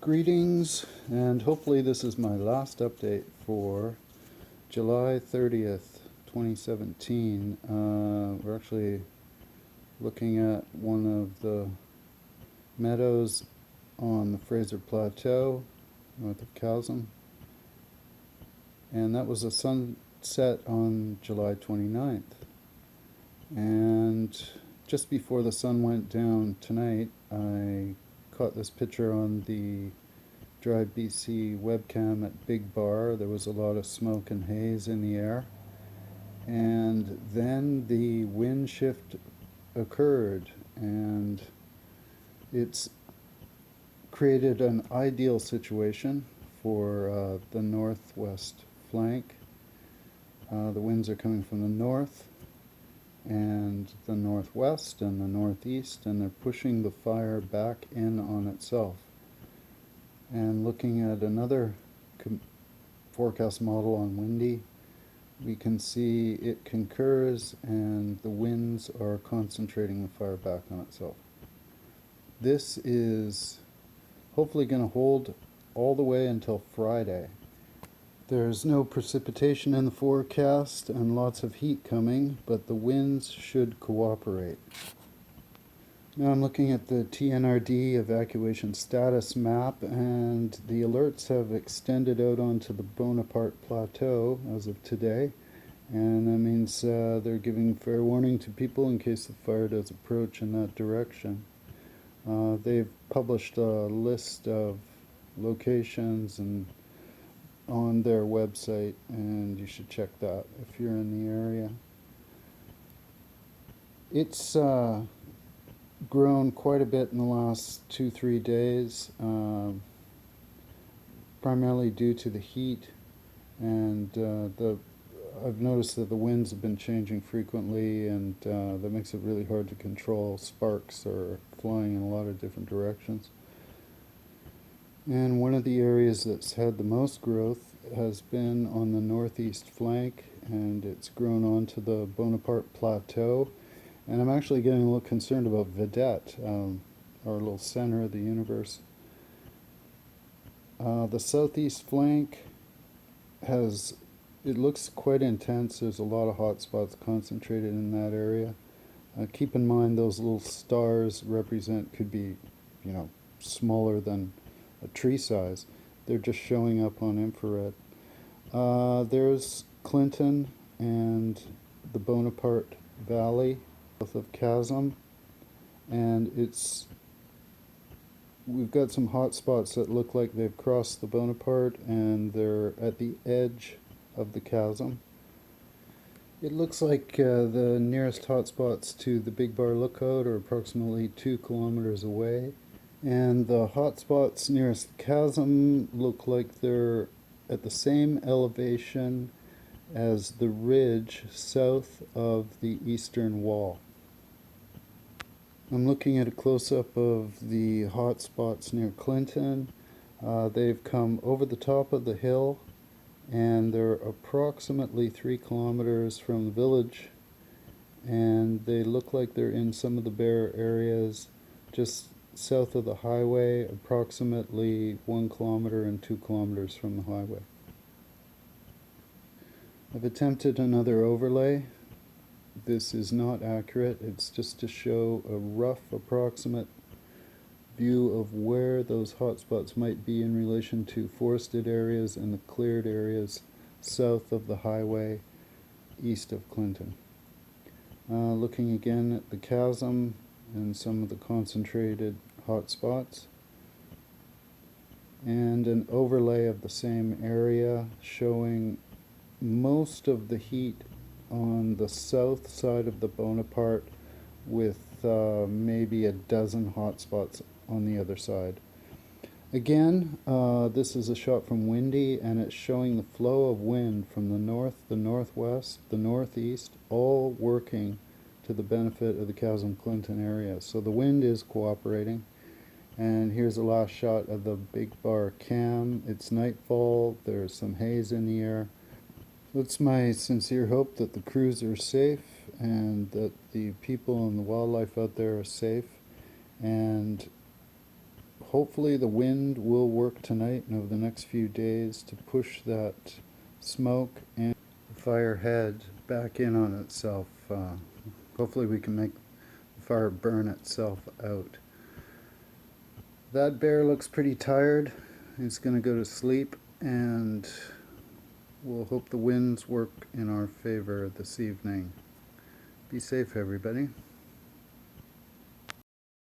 Greetings, and hopefully this is my last update for July 30th, 2017. We're actually looking at one of the meadows on the Fraser Plateau, north of Chasm. And that was a sunset on July 29th. And just before the sun went down tonight, I caught this picture on the Drive BC webcam at Big Bar. There was a lot of smoke and haze in the air, and then the wind shift occurred, and it's created an ideal situation for the northwest flank. The winds are coming from the north and the northwest and the northeast, and they're pushing the fire back in on itself. And looking at another forecast model on windy, we can see it concurs and the winds are concentrating the fire back on itself. This is hopefully going to hold all the way until Friday. There's no precipitation in the forecast and lots of heat coming, but the winds should cooperate. Now I'm looking at the TNRD evacuation status map, and the alerts have extended out onto the Bonaparte Plateau as of today, and that means they're giving fair warning to people in case the fire does approach in that direction. They've published a list of locations and on their website, and you should check that if you're in the area. It's grown quite a bit in the last 2-3 days, primarily due to the heat, and I've noticed that the winds have been changing frequently, and that makes it really hard to control. Sparks are flying in a lot of different directions. And one of the areas that's had the most growth has been on the northeast flank, and it's grown onto the Bonaparte Plateau. And I'm actually getting a little concerned about Vedette, our little center of the universe. The southeast flank it looks quite intense. There's a lot of hot spots concentrated in that area. Keep in mind those little stars could be, smaller than a tree size. They're just showing up on infrared. There's Clinton and the Bonaparte Valley south of Chasm, and we've got some hot spots that look like they've crossed the Bonaparte, and they're at the edge of the chasm. It looks like the nearest hotspots to the Big Bar Lookout are approximately 2 kilometers away. And the hotspots nearest the chasm look like they're at the same elevation as the ridge south of the eastern wall. I'm looking at a close-up of the hotspots near Clinton. They've come over the top of the hill, and they're approximately 3 kilometers from the village, and they look like they're in some of the bare areas just south of the highway, approximately 1 kilometer and 2 kilometers from the highway. I've attempted another overlay. This is not accurate. It's just to show a rough approximate view of where those hotspots might be in relation to forested areas and the cleared areas south of the highway east of Clinton. Looking again at the chasm and some of the concentrated hotspots, and an overlay of the same area showing most of the heat on the south side of the Bonaparte, with maybe a dozen hotspots on the other side. Again, this is a shot from windy, and it's showing the flow of wind from the north, the northwest, the northeast, all working to the benefit of the Chasm-Clinton area. So the wind is cooperating. And here's a last shot of the Big Bar cam. It's nightfall. There's some haze in the air. It's my sincere hope that the crews are safe and that the people and the wildlife out there are safe, and hopefully the wind will work tonight and over the next few days to push that smoke and the fire head back in on itself. Hopefully we can make the fire burn itself out. That bear looks pretty tired. He's going to go to sleep, and we'll hope the winds work in our favor this evening. Be safe, everybody.